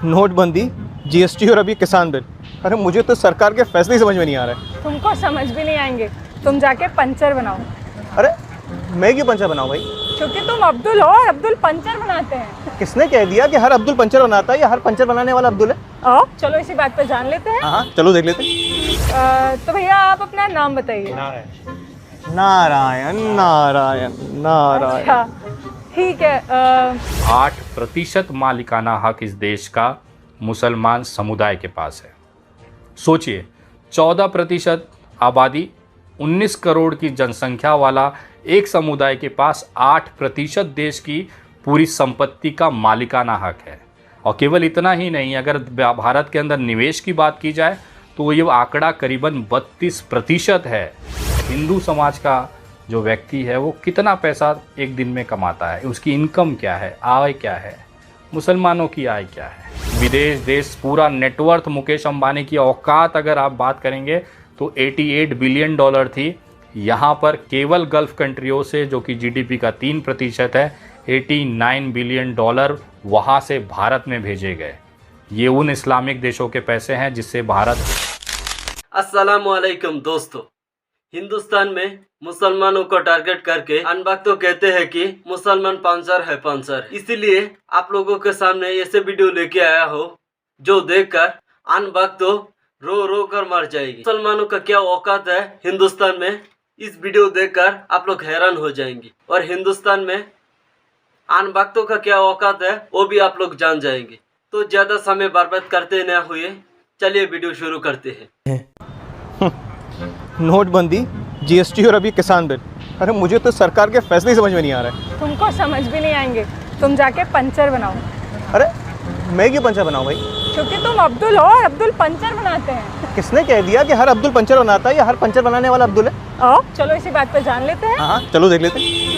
नोटबंदी, जीएसटी और अभी किसान बिल। अरे मुझे तो सरकार के फैसले ही समझ में नहीं आ रहे। तुमको समझ भी नहीं आएंगे। तुम जाके पंचर बनाओ। अरे मैं क्यों पंचर बनाऊं भाई? क्योंकि तुम अब्दुल हो और अब्दुल पंचर बनाते हैं। किसने कह दिया कि हर अब्दुल पंचर बनाता है या हर पंचर बनाने वाला अब्दुल है? आओ चलो इसी बात पे जान लेते हैं। हाँ चलो देख लेते हैं। तो भैया आप अपना नाम बताइए। नारायण नारायण नारायण। अच्छा ठीक है। 8% मालिकाना हक इस देश का मुसलमान समुदाय के पास है। सोचिए 14% आबादी, 19 करोड़ की जनसंख्या वाला एक समुदाय के पास 8% देश की पूरी संपत्ति का मालिकाना हक है। और केवल इतना ही नहीं, अगर भारत के अंदर निवेश की बात की जाए तो ये आंकड़ा करीबन 32% है। हिंदू समाज का जो व्यक्ति है वो कितना पैसा एक दिन में कमाता है, उसकी इनकम क्या है, आय क्या है, मुसलमानों की आय क्या है, विदेश देश पूरा नेटवर्थ मुकेश अंबानी की औकात अगर आप बात करेंगे तो 88 बिलियन डॉलर थी। यहाँ पर केवल गल्फ कंट्रियों से, जो कि जीडीपी का 3% है, 89 बिलियन डॉलर वहाँ से भारत में भेजे गए। ये उन इस्लामिक देशों के पैसे हैं जिससे भारत। अस्सलामुअलैकुम दोस्तों, हिंदुस्तान में मुसलमानों को टारगेट करके अनबक तो कहते हैं कि मुसलमान पांचर है पांचर। इसीलिए आप लोगों के सामने ऐसे वीडियो लेके आया हो जो देखकर अनबक तो रो रो कर मर जाएगी। मुसलमानों का क्या औकात है हिंदुस्तान में, इस वीडियो देखकर आप लोग हैरान हो जाएंगे। और हिंदुस्तान में अनबख्तों का क्या औकात है वो भी आप लोग जान जाएंगे। तो ज्यादा समय बर्बाद करते न हुए चलिए वीडियो शुरू करते हैं। नोटबंदी, जीएसटी और अभी किसान बिल। अरे मुझे तो सरकार के फैसले ही समझ में नहीं आ रहे। तुमको समझ भी नहीं आएंगे। तुम जाके पंचर बनाओ। अरे मैं क्यों पंचर बनाऊं भाई? क्योंकि तुम अब्दुल हो और अब्दुल पंचर बनाते हैं। किसने कह दिया कि हर अब्दुल पंचर बनाता है या हर पंचर बनाने वाला अब्दुल है? आओ चलो इसी बात पे जान लेते हैं। हाँ चलो देख लेते हैं।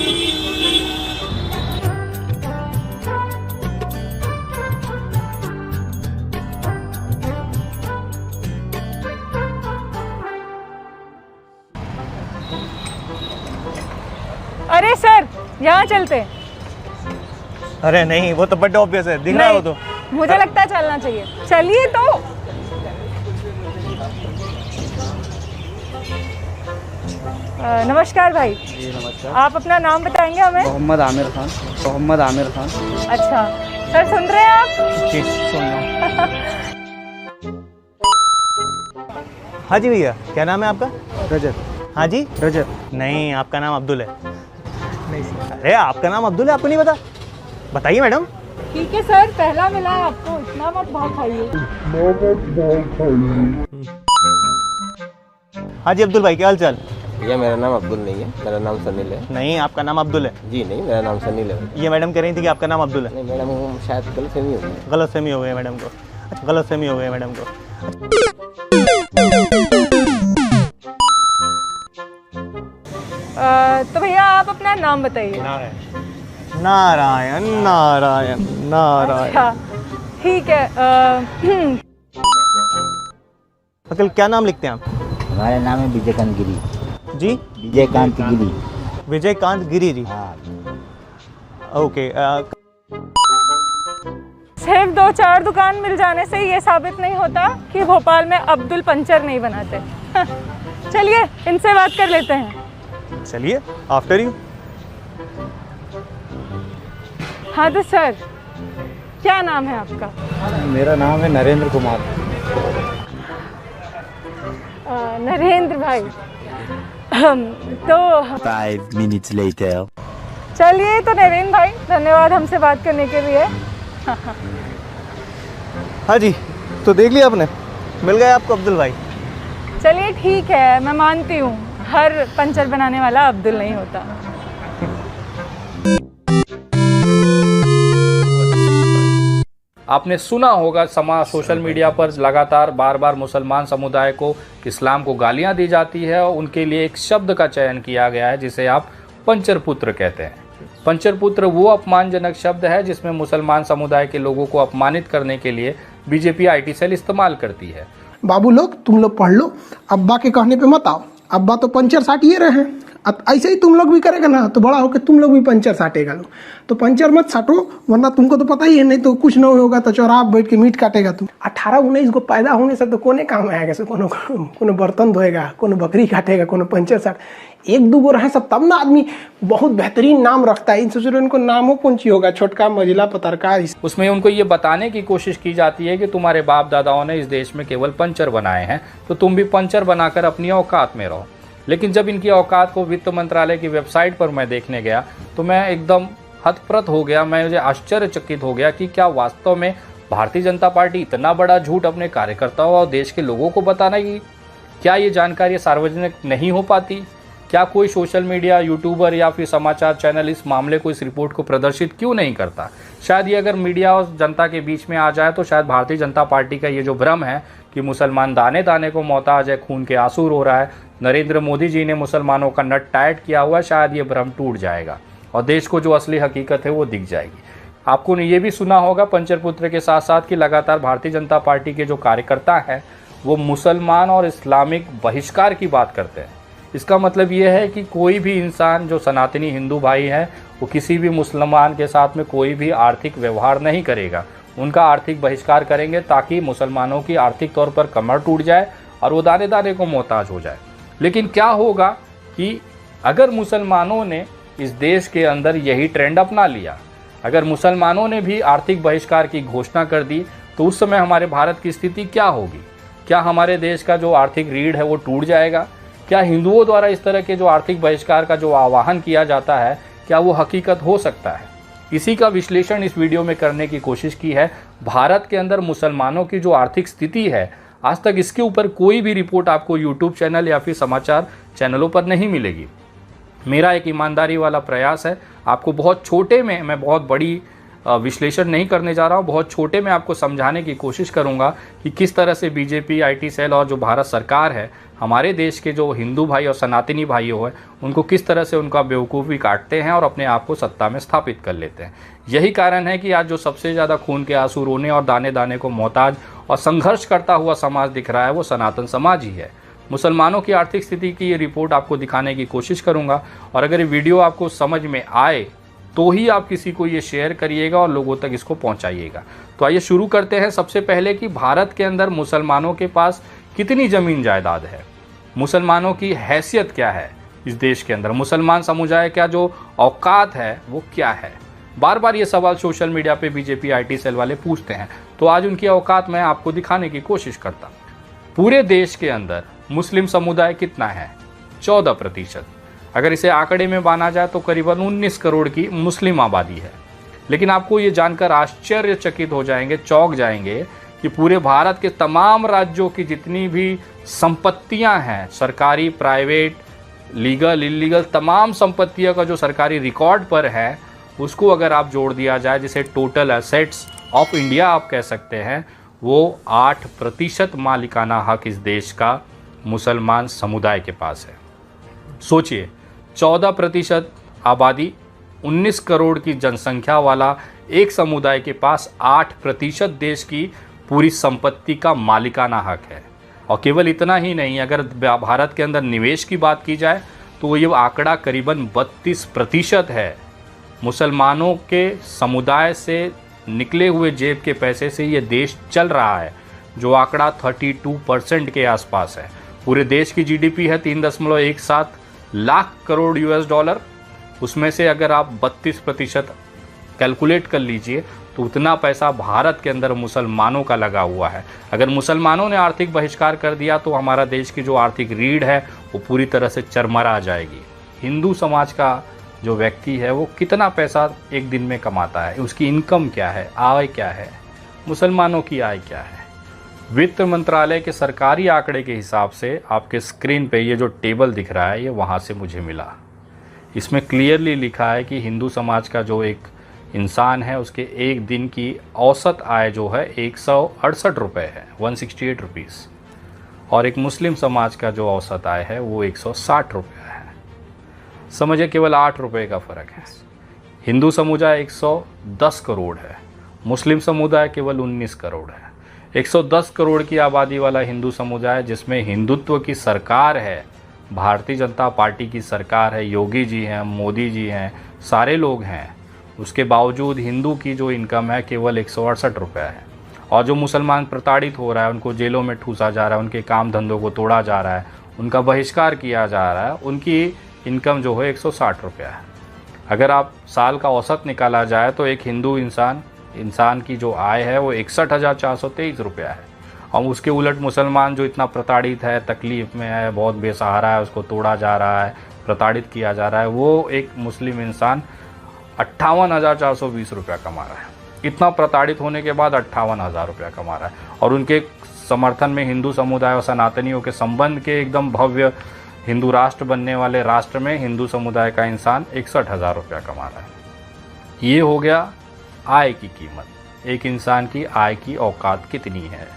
अरे सर यहाँ चलते हैं। अरे नहीं, वो तो बड़ा ऑब्वियस है, दिख रहा है वो तो। मुझे लगता है चलना चाहिए। चलिए तो। नमस्कार भाई। जी नमस्कार। आप अपना नाम बताएंगे हमें? मोहम्मद आमिर खान। मोहम्मद आमिर खान। अच्छा सर, सुन रहे हैं आप? जी सुन रहा हूँ। हाँ जी भैया, क्या नाम है आपका? रजत। हाँ जी रजत। नहीं, आपका नाम अब्दुल है। नहीं सर। अरे आपका नाम अब्दुल है, आपको नहीं पता? बताइए मैडम। ठीक है सर, पहला मिला है आपको, इतना मत भाव खाइए। हाँ जी अब्दुल भाई, क्या हाल चाल? भैया मेरा नाम अब्दुल नहीं है, मेरा नाम सनील है। नहीं, आपका नाम अब्दुल है। जी नहीं, मेरा नाम सनील है। ये मैडम कह रही थी कि आपका नाम अब्दुल है। नहीं मैडम, शायद गलतफहमी हो गई। गलतफहमी हो गई मैडम को। अच्छा, गलतफहमी हो गई मैडम को। तो भैया आप अपना नाम बताइए। नारायण नारायण नारायण। अच्छा ठीक है। अंकल क्या नाम लिखते हैं आप? हमारा नाम है विजयकांत गिरी। जी विजयकांत गिरी। विजयकांत गिरी जी। हाँ। ओके। सिर्फ 2-4 दुकान मिल जाने से ये साबित नहीं होता कि भोपाल में अब्दुल पंचर नहीं बनाते। चलिए इनसे बात कर लेते हैं। चलिए, आफ्टर यू। हाँ तो सर, क्या नाम है आपका? मेरा नाम है नरेंद्र कुमार। नरेंद्र भाई। तो 5 minutes later. चलिए, तो नरेंद्र भाई धन्यवाद हमसे बात करने के लिए। हाँ जी, तो देख लिया आपने, मिल गया आपको अब्दुल भाई। चलिए ठीक है, मैं मानती हूँ हर पंचर बनाने वाला अब्दुल नहीं होता। आपने सुना होगा सोशल मीडिया पर लगातार बार बार मुसलमान समुदाय को, इस्लाम को गालियां दी जाती है और उनके लिए एक शब्द का चयन किया गया है जिसे आप पंचर पुत्र कहते हैं। पंचर पुत्र वो अपमानजनक शब्द है जिसमें मुसलमान समुदाय के लोगों को अपमानित करने के लिए बीजेपी आईटी सेल इस्तेमाल करती है। बाबू लोग तुम लोग पढ़ लो, अब्बा के कहने पे मत आओ, अब्बा तो पंचर साटिए रहे हैं, अब ऐसे ही तुम लोग भी करेगा ना तो बड़ा होकर तुम लोग भी पंचर साटेगा लो। तो पंचर मत साटो, वरना तुमको तो पता ही है, नहीं तो कुछ नहीं होगा तो चौराहा बैठ के मीट काटेगा तुम। 18-19 को पैदा होने से तो कोने काम आएगा से, कोनो बर्तन धोएगा, कोनो बकरी काटेगा, कोनो पंचर साट, 1-2 रहे सब तब ना आदमी बहुत बेहतरीन नाम रखता है। इन सोचो इनको नामों कौन सी होगा, छोटका मझिला पतरका। उसमें उनको ये बताने की कोशिश की जाती है कि तुम्हारे बाप दादाओं ने इस देश में केवल पंचर बनाए हैं, तो तुम भी पंचर बनाकर अपनी औकात में रहो। लेकिन जब इनकी औकात को वित्त मंत्रालय की वेबसाइट पर मैं देखने गया तो मैं एकदम हतप्रत हो गया। मुझे आश्चर्यचकित हो गया कि क्या वास्तव में भारतीय जनता पार्टी इतना बड़ा झूठ अपने कार्यकर्ताओं और देश के लोगों को बताना की, क्या ये जानकारी सार्वजनिक नहीं हो पाती? क्या कोई सोशल मीडिया, यूट्यूबर या फिर समाचार चैनल इस मामले को, इस रिपोर्ट को प्रदर्शित क्यों नहीं करता? शायद ये अगर मीडिया और जनता के बीच में आ जाए तो शायद भारतीय जनता पार्टी का ये जो भ्रम है कि मुसलमान दाने दाने को मोहताज है, खून के आंसू रो रहा है, नरेंद्र मोदी जी ने मुसलमानों का नट टाइट किया हुआ है, शायद ये भ्रम टूट जाएगा और देश को जो असली हकीकत है वो दिख जाएगी। आपको ये भी सुना होगा पंचर पुत्र के साथ साथ कि लगातार भारतीय जनता पार्टी के जो कार्यकर्ता हैं वो मुसलमान और इस्लामिक बहिष्कार की बात करते हैं। इसका मतलब ये है कि कोई भी इंसान जो सनातनी हिंदू भाई है वो किसी भी मुसलमान के साथ में कोई भी आर्थिक व्यवहार नहीं करेगा, उनका आर्थिक बहिष्कार करेंगे ताकि मुसलमानों की आर्थिक तौर पर कमर टूट जाए और वो दाने दाने को मोहताज हो जाए। लेकिन क्या होगा कि अगर मुसलमानों ने इस देश के अंदर यही ट्रेंड अपना लिया, अगर मुसलमानों ने भी आर्थिक बहिष्कार की घोषणा कर दी, तो उस समय हमारे भारत की स्थिति क्या होगी? क्या हमारे देश का जो आर्थिक रीढ़ है वो टूट जाएगा? क्या हिंदुओं द्वारा इस तरह के जो आर्थिक बहिष्कार का जो आह्वान किया जाता है, क्या वो हकीकत हो सकता है? इसी का विश्लेषण इस वीडियो में करने की कोशिश की है। भारत के अंदर मुसलमानों की जो आर्थिक स्थिति है, आज तक इसके ऊपर कोई भी रिपोर्ट आपको यूट्यूब चैनल या फिर समाचार चैनलों पर नहीं मिलेगी। मेरा एक ईमानदारी वाला प्रयास है, आपको बहुत छोटे में, मैं बहुत बड़ी विश्लेषण नहीं करने जा रहा हूँ, बहुत छोटे में आपको समझाने की कोशिश करूँगा कि किस तरह से बीजेपी, IT सेल और जो भारत सरकार है हमारे देश के जो हिंदू भाई और सनातनी भाइयों हैं उनको किस तरह से उनका बेवकूफ़ी काटते हैं और अपने आप को सत्ता में स्थापित कर लेते हैं। यही कारण है कि आज जो सबसे ज़्यादा खून के आंसू रोने और दाने दाने को मोहताज और संघर्ष करता हुआ समाज दिख रहा है वो सनातन समाज ही है। मुसलमानों की आर्थिक स्थिति की ये रिपोर्ट आपको दिखाने की कोशिश करूँगा और अगर ये वीडियो आपको समझ में आए तो ही आप किसी को ये शेयर करिएगा और लोगों तक इसको पहुंचाइएगा। तो आइए शुरू करते हैं। सबसे पहले कि भारत के अंदर मुसलमानों के पास कितनी ज़मीन जायदाद है, मुसलमानों की हैसियत क्या है इस देश के अंदर, मुसलमान समुदाय का जो औकात है वो क्या है। बार बार ये सवाल सोशल मीडिया पे बीजेपी, IT सेल वाले पूछते हैं, तो आज उनकी औकात मैं आपको दिखाने की कोशिश करता हूँ। पूरे देश के अंदर मुस्लिम समुदाय कितना है? 14%। अगर इसे आंकड़े में माना जाए तो करीबन 19 करोड़ की मुस्लिम आबादी है। लेकिन आपको ये जानकर आश्चर्यचकित हो जाएंगे, चौंक जाएंगे कि पूरे भारत के तमाम राज्यों की जितनी भी संपत्तियां हैं, सरकारी, प्राइवेट, लीगल, इलीगल, तमाम संपत्तियों का जो सरकारी रिकॉर्ड पर है उसको अगर आप जोड़ दिया जाए, जिसे टोटल एसेट्स ऑफ इंडिया आप कह सकते हैं, वो 8% मालिकाना हक इस देश का मुसलमान समुदाय के पास है। सोचिए, 14% आबादी, 19 करोड़ की जनसंख्या वाला एक समुदाय के पास 8% देश की पूरी संपत्ति का मालिकाना हक है। और केवल इतना ही नहीं, अगर भारत के अंदर निवेश की बात की जाए तो ये आंकड़ा करीबन 32% है। मुसलमानों के समुदाय से निकले हुए जेब के पैसे से ये देश चल रहा है, जो आंकड़ा 32% के आसपास है। पूरे देश की GDP है 3.17 लाख करोड़ $, उसमें से अगर आप 32% कैलकुलेट कर लीजिए तो उतना पैसा भारत के अंदर मुसलमानों का लगा हुआ है। अगर मुसलमानों ने आर्थिक बहिष्कार कर दिया तो हमारा देश की जो आर्थिक रीढ़ है वो पूरी तरह से चरमरा जाएगी। हिंदू समाज का जो व्यक्ति है वो कितना पैसा एक दिन में कमाता है, उसकी इनकम क्या है, आय क्या है, मुसलमानों की आय क्या है। वित्त मंत्रालय के सरकारी आंकड़े के हिसाब से आपके स्क्रीन पे ये जो टेबल दिख रहा है ये वहाँ से मुझे मिला। इसमें क्लियरली लिखा है कि हिंदू समाज का जो एक इंसान है उसके एक दिन की औसत आय जो है 168 रुपये है, 168 रुपीज़, और एक मुस्लिम समाज का जो औसत आय है वो 160 रुपये है। समझिए केवल 8 रुपये का फ़र्क है। हिंदू समुदाय 110 करोड़ है, मुस्लिम समुदाय केवल 19 करोड़ है। 110 करोड़ की आबादी वाला हिंदू समुदाय जिसमें हिंदुत्व की सरकार है भारतीय जनता पार्टी की सरकार है, योगी जी हैं, मोदी जी हैं, सारे लोग हैं, उसके बावजूद हिंदू की जो इनकम है केवल 168 रुपये है। और जो मुसलमान प्रताड़ित हो रहा है, उनको जेलों में ठूसा जा रहा है, उनके काम धंधों को तोड़ा जा रहा है, उनका बहिष्कार किया जा रहा है, उनकी इनकम जो है 160 रुपये है। अगर आप साल का औसत निकाला जाए तो एक हिंदू इंसान की जो आय है वो 61,423 रुपया है। और उसके उलट मुसलमान जो इतना प्रताड़ित है, तकलीफ़ में है, बहुत बेसहारा है, उसको तोड़ा जा रहा है, प्रताड़ित किया जा रहा है, वो एक मुस्लिम इंसान 58,420 रुपया कमा रहा है। इतना प्रताड़ित होने के बाद 58,000 रुपया कमा रहा है। और उनके समर्थन में हिंदू समुदाय और सनातनियों के संबंध के एकदम भव्य हिंदू राष्ट्र बनने वाले राष्ट्र में हिंदू समुदाय का इंसान 61,000 रुपया कमा रहा है। ये हो गया आय की कीमत। एक इंसान की आय की औकात कितनी है।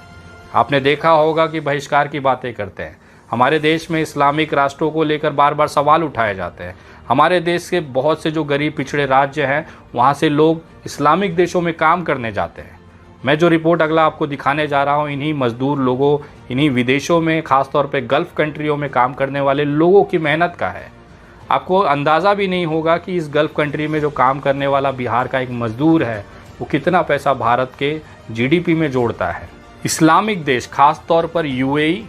आपने देखा होगा कि बहिष्कार की बातें करते हैं। हमारे देश में इस्लामिक राष्ट्रों को लेकर बार बार सवाल उठाए जाते हैं। हमारे देश के बहुत से जो गरीब पिछड़े राज्य हैं, वहाँ से लोग इस्लामिक देशों में काम करने जाते हैं। मैं जो रिपोर्ट अगला आपको दिखाने जा रहा हूँ, इन्हीं मजदूर लोगों, इन्हीं विदेशों में, ख़ासतौर पे गल्फ़ कंट्रियों में काम करने वाले लोगों की मेहनत का है। आपको अंदाज़ा भी नहीं होगा कि इस गल्फ़ कंट्री में जो काम करने वाला बिहार का एक मज़दूर है, वो कितना पैसा भारत के जीडीपी में जोड़ता है। इस्लामिक देश, ख़ास तौर पर यूएई,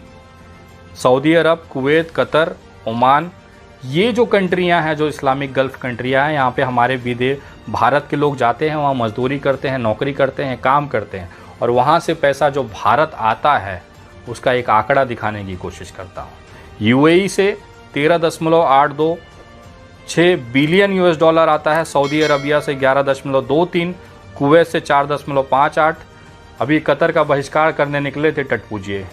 सऊदी अरब, कुवैत, कतर, ओमान, ये जो कंट्रियां हैं, जो इस्लामिक गल्फ़ कंट्रियां हैं, यहाँ पे हमारे भारत के लोग जाते हैं, वहाँ मजदूरी करते हैं, नौकरी करते हैं, काम करते हैं, और वहाँ से पैसा जो भारत आता है उसका एक आंकड़ा दिखाने की कोशिश करता हूँ। यूएई से 13.826 बिलियन यूएस डॉलर आता है, सऊदी अरबिया से 11.23, कुवैत से 4.58, अभी कतर का बहिष्कार करने निकले थे टटपूजिए,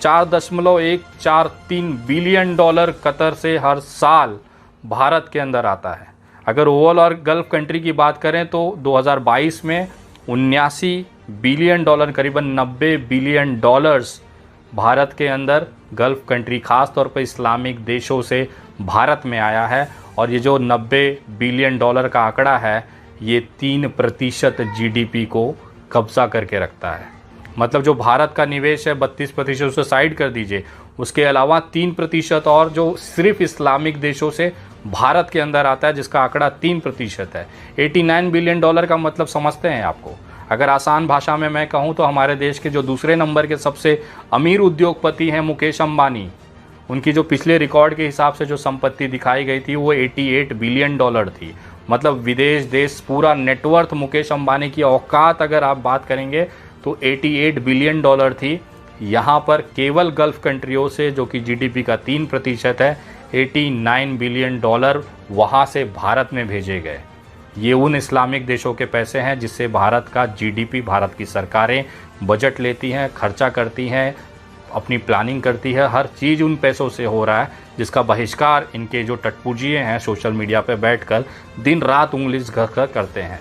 4.143 बिलियन डॉलर कतर से हर साल भारत के अंदर आता है। अगर ओवरऑल और गल्फ़ कंट्री की बात करें तो 2022 में 79 बिलियन डॉलर, करीबन 90 बिलियन डॉलर्स भारत के अंदर गल्फ़ कंट्री, ख़ास तौर पर इस्लामिक देशों से भारत में आया है। और ये जो 90 बिलियन डॉलर का आंकड़ा है, ये 3% जीडीपी को कब्जा करके रखता है। मतलब जो भारत का निवेश है 32% उसे साइड कर दीजिए, उसके अलावा 3% और जो सिर्फ इस्लामिक देशों से भारत के अंदर आता है, जिसका आंकड़ा 3% है। 89 बिलियन डॉलर का मतलब समझते हैं आपको? अगर आसान भाषा में मैं कहूँ तो हमारे देश के जो दूसरे नंबर के सबसे अमीर उद्योगपति हैं, मुकेश अंबानी, उनकी जो पिछले रिकॉर्ड के हिसाब से जो संपत्ति दिखाई गई थी वो 88 बिलियन डॉलर थी। मतलब विदेश देश पूरा नेटवर्थ मुकेश अंबानी की औकात अगर आप बात करेंगे तो 88 बिलियन डॉलर थी। यहाँ पर केवल गल्फ़ कंट्रियों से, जो कि जीडीपी का 3% है, 89 बिलियन डॉलर वहाँ से भारत में भेजे गए। ये उन इस्लामिक देशों के पैसे हैं जिससे भारत का जीडीपी, भारत की सरकारें बजट लेती हैं, खर्चा करती हैं, अपनी प्लानिंग करती है। हर चीज़ उन पैसों से हो रहा है, जिसका बहिष्कार इनके जो टटपूजिए हैं सोशल मीडिया पर बैठकर दिन रात उंगली घर करते हैं।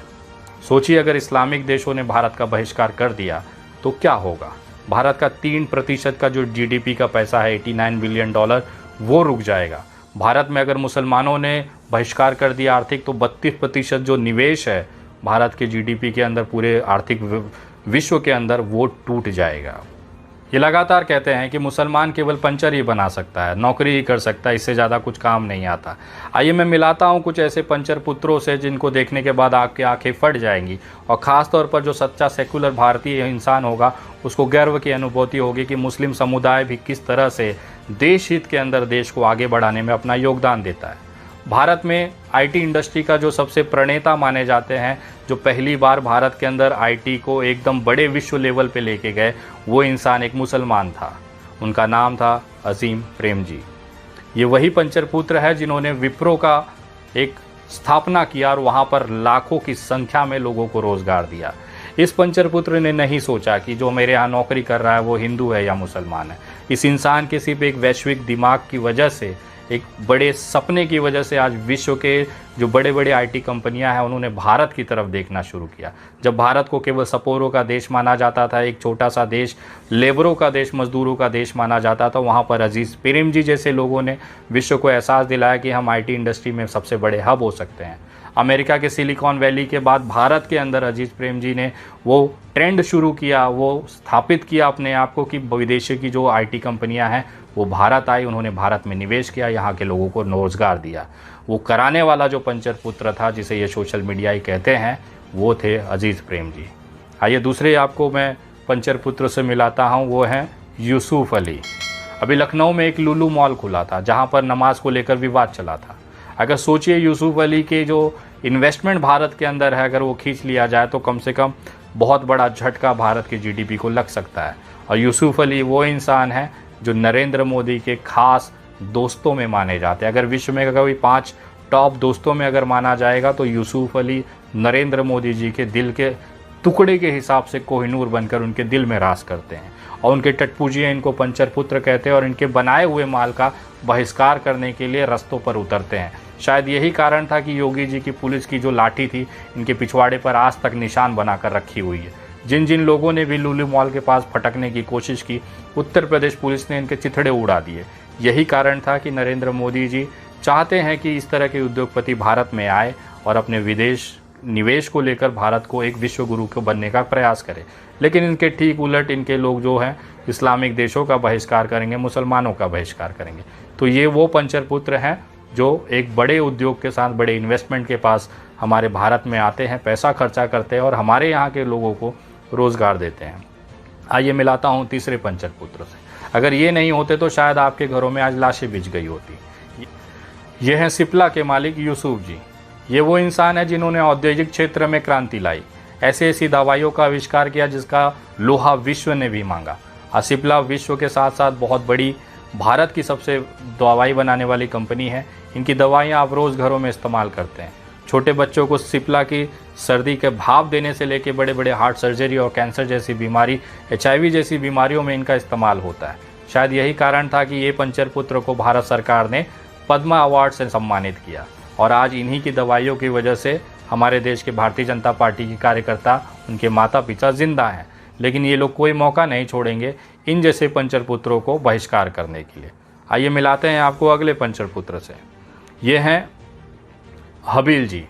सोचिए अगर इस्लामिक देशों ने भारत का बहिष्कार कर दिया तो क्या होगा। भारत का 3% का जो जीडीपी का पैसा है 89 बिलियन डॉलर, वो रुक जाएगा। भारत में अगर मुसलमानों ने बहिष्कार कर दिया आर्थिक, तो 32% जो निवेश है भारत के जीडीपी के अंदर, पूरे आर्थिक विश्व के अंदर, वो टूट जाएगा। ये लगातार कहते हैं कि मुसलमान केवल पंचर ही बना सकता है, नौकरी ही कर सकता है, इससे ज़्यादा कुछ काम नहीं आता। आइए मैं मिलाता हूँ कुछ ऐसे पंचर पुत्रों से जिनको देखने के बाद आपकी आंखें फट जाएंगी। और ख़ास तौर पर जो सच्चा सेकुलर भारतीय इंसान होगा उसको गर्व की अनुभूति होगी कि मुस्लिम समुदाय भी किस तरह से देश हित के अंदर देश को आगे बढ़ाने में अपना योगदान देता है। भारत में आईटी इंडस्ट्री का जो सबसे प्रणेता माने जाते हैं, जो पहली बार भारत के अंदर आईटी को एकदम बड़े विश्व लेवल पे लेके गए, वो इंसान एक मुसलमान था। उनका नाम था अजीम प्रेमजी। ये वही पंचर पुत्र है जिन्होंने विप्रो का एक स्थापना किया और वहाँ पर लाखों की संख्या में लोगों को रोज़गार दिया। इस पंचर पुत्र ने नहीं सोचा कि जो मेरे यहाँ नौकरी कर रहा है वो हिंदू है या मुसलमान है। इस इंसान के सिर्फ एक वैश्विक दिमाग की वजह से, एक बड़े सपने की वजह से आज विश्व के जो बड़े बड़े आईटी कंपनियां हैं उन्होंने भारत की तरफ देखना शुरू किया। जब भारत को केवल सपोरों का देश माना जाता था, एक छोटा सा देश, लेबरों का देश, मजदूरों का देश माना जाता था, वहाँ पर अजीज़ प्रेमजी जैसे लोगों ने विश्व को एहसास दिलाया कि हम आईटी इंडस्ट्री में सबसे बड़े हब हो सकते हैं। अमेरिका के सिलिकॉन वैली के बाद भारत के अंदर अजीज प्रेम जी ने वो ट्रेंड शुरू किया, वो स्थापित किया अपने आप को कि विदेशी की जो IT कंपनियां हैं वो भारत आई, उन्होंने भारत में निवेश किया, यहाँ के लोगों को रोज़गार दिया। वो कराने वाला जो पंचर पुत्र था, जिसे ये सोशल मीडिया ही कहते हैं, वो थे अजीज़ प्रेम जी। आइए दूसरे आपको मैं पंचर पुत्र से मिलाता हूँ, वो हैं यूसुफ अली। अभी लखनऊ में एक लुलु मॉल खुला था जहाँ पर नमाज को लेकर विवाद चला था। अगर सोचिए यूसुफ अली के जो इन्वेस्टमेंट भारत के अंदर है, अगर वो खींच लिया जाए तो कम से कम बहुत बड़ा झटका भारत की GDP को लग सकता है। और यूसुफ अली वो इंसान है जो नरेंद्र मोदी के खास दोस्तों में माने जाते हैं। अगर विश्व में कोई 5 टॉप दोस्तों में अगर माना जाएगा तो यूसुफ अली नरेंद्र मोदी जी के दिल के टुकड़े के हिसाब से कोहिनूर बनकर उनके दिल में राज करते हैं। और उनके टटपूजिए इनको पंचर पुत्र कहते हैं और इनके बनाए हुए माल का बहिष्कार करने के लिए रस्तों पर उतरते हैं। शायद यही कारण था कि योगी जी की पुलिस की जो लाठी थी इनके पिछवाड़े पर आज तक निशान बनाकर रखी हुई है। जिन जिन लोगों ने भी लुलु मॉल के पास फटकने की कोशिश की, उत्तर प्रदेश पुलिस ने इनके चिथड़े उड़ा दिए। यही कारण था कि नरेंद्र मोदी जी चाहते हैं कि इस तरह के उद्योगपति भारत में आए और अपने विदेश निवेश को लेकर भारत को एक विश्व गुरु को बनने का प्रयास करें। लेकिन इनके ठीक उलट इनके लोग जो हैं इस्लामिक देशों का बहिष्कार करेंगे, मुसलमानों का बहिष्कार करेंगे। तो ये वो पंचर पुत्र हैं जो एक बड़े उद्योग के साथ, बड़े इन्वेस्टमेंट के पास हमारे भारत में आते हैं, पैसा खर्चा करते हैं और हमारे यहाँ के लोगों को रोज़गार देते हैं। आइए मिलाता हूँ तीसरे पंचर पुत्र से। अगर ये नहीं होते तो शायद आपके घरों में आज लाशें बिछ गई होती। ये हैं सिप्ला के मालिक यूसुफ जी। ये वो इंसान है जिन्होंने औद्योगिक क्षेत्र में क्रांति लाई, ऐसी दवाइयों का आविष्कार किया जिसका लोहा विश्व ने भी मांगा। सिप्ला विश्व के साथ साथ बहुत बड़ी भारत की सबसे दवाई बनाने वाली कंपनी है। इनकी दवाइयाँ आप रोज़ घरों में इस्तेमाल करते हैं। छोटे बच्चों को सिप्ला की सर्दी के भाप देने से लेकर बड़े बड़े हार्ट सर्जरी और कैंसर जैसी बीमारी, HIV जैसी बीमारियों में इनका इस्तेमाल होता है। शायद यही कारण था कि ये पंचर पुत्र को भारत सरकार ने पद्मा अवार्ड से सम्मानित किया और आज इन्हीं की दवाइयों की वजह से हमारे देश के भारतीय जनता पार्टी के कार्यकर्ता, उनके माता पिता जिंदा हैं। लेकिन ये लोग कोई मौका नहीं छोड़ेंगे इन जैसे पंचर पुत्रों को बहिष्कार करने के लिए। आइए मिलाते हैं आपको अगले पंचर पुत्र से। ये हैं हबील जी,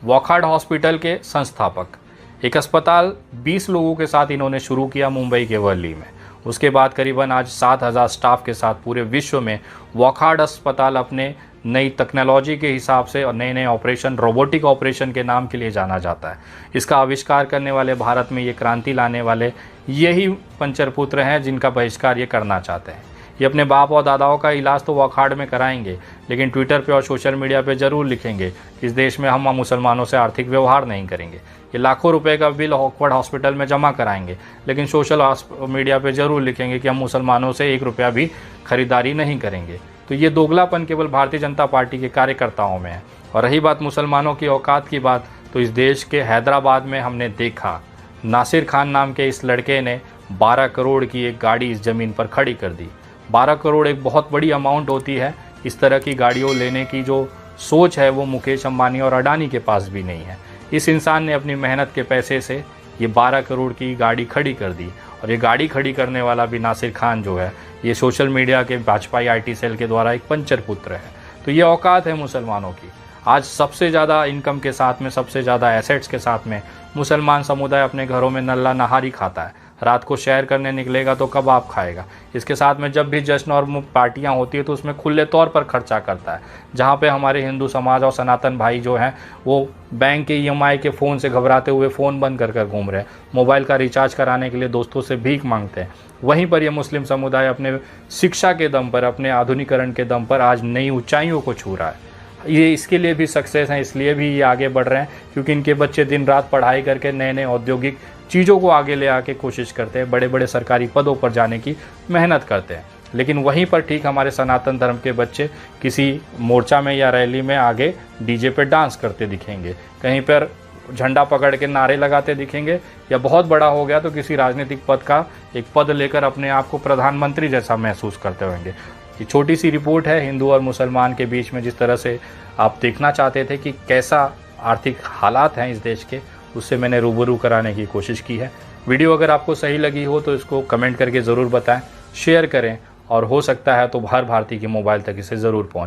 वॉकहार्ट हॉस्पिटल के संस्थापक। एक अस्पताल 20 लोगों के साथ इन्होंने शुरू किया मुंबई के वर्ली में। उसके बाद करीबन आज 7,000 स्टाफ के साथ पूरे विश्व में वॉकहार्ट अस्पताल अपने नई टेक्नोलॉजी के हिसाब से और नए नए ऑपरेशन, रोबोटिक ऑपरेशन के नाम के लिए जाना जाता है। इसका आविष्कार करने वाले, भारत में ये क्रांति लाने वाले यही पंचर पुत्र हैं जिनका बहिष्कार ये करना चाहते हैं। ये अपने बाप और दादाओं का इलाज तो वॉकहार्ट में कराएंगे, लेकिन ट्विटर पे और सोशल मीडिया पे ज़रूर लिखेंगे कि इस देश में हम मुसलमानों से आर्थिक व्यवहार नहीं करेंगे। ये लाखों रुपए का बिल वॉकहार्ट हॉस्पिटल में जमा कराएंगे, लेकिन सोशल मीडिया पे ज़रूर लिखेंगे कि हम मुसलमानों से 1 रुपया भी खरीदारी नहीं करेंगे। तो ये दोगलापन केवल भारतीय जनता पार्टी के कार्यकर्ताओं में है। और रही बात मुसलमानों की औकात की बात, तो इस देश के हैदराबाद में हमने देखा नासिर खान नाम के इस लड़के ने 12 करोड़ की एक गाड़ी इस ज़मीन पर खड़ी कर दी। 12 करोड़ एक बहुत बड़ी अमाउंट होती है। इस तरह की गाड़ियों लेने की जो सोच है वो मुकेश अंबानी और अडानी के पास भी नहीं है। इस इंसान ने अपनी मेहनत के पैसे से ये 12 करोड़ की गाड़ी खड़ी कर दी। और ये गाड़ी खड़ी करने वाला भी नासिर खान जो है, ये सोशल मीडिया के भाजपाई IT सेल के द्वारा एक पंचर पुत्र है। तो ये औकात है मुसलमानों की। आज सबसे ज़्यादा इनकम के साथ में, सबसे ज़्यादा एसेट्स के साथ में मुसलमान समुदाय अपने घरों में नल्ला नहारी खाता है। रात को सैर करने निकलेगा तो कबाब खाएगा। इसके साथ में जब भी जश्न और पार्टियां होती है तो उसमें खुले तौर पर खर्चा करता है। जहां पे हमारे हिंदू समाज और सनातन भाई जो हैं वो बैंक के EMI के फ़ोन से घबराते हुए फ़ोन बंद कर घूम रहे हैं, मोबाइल का रिचार्ज कराने के लिए दोस्तों से भीख मांगते हैं। वहीं पर ये मुस्लिम समुदाय अपने शिक्षा के दम पर, अपने आधुनिकरण के दम पर आज नई ऊंचाइयों को छू रहा है। ये इसके लिए भी सक्सेस हैं, इसलिए भी ये आगे बढ़ रहे हैं क्योंकि इनके बच्चे दिन रात पढ़ाई करके नए नए औद्योगिक चीज़ों को आगे ले आके कोशिश करते हैं, बड़े बड़े सरकारी पदों पर जाने की मेहनत करते हैं। लेकिन वहीं पर ठीक हमारे सनातन धर्म के बच्चे किसी मोर्चा में या रैली में आगे DJ पे डांस करते दिखेंगे, कहीं पर झंडा पकड़ के नारे लगाते दिखेंगे, या बहुत बड़ा हो गया तो किसी राजनीतिक पद का एक पद लेकर अपने आप को प्रधानमंत्री जैसा महसूस करते होंगे। ये छोटी सी रिपोर्ट है हिंदू और मुसलमान के बीच में, जिस तरह से आप देखना चाहते थे कि कैसा आर्थिक हालात हैं इस देश के, उससे मैंने रूबरू कराने की कोशिश की है। वीडियो अगर आपको सही लगी हो तो इसको कमेंट करके ज़रूर बताएं, शेयर करें और हो सकता है तो हर भारतीय के मोबाइल तक इसे ज़रूर पहुँचाएं।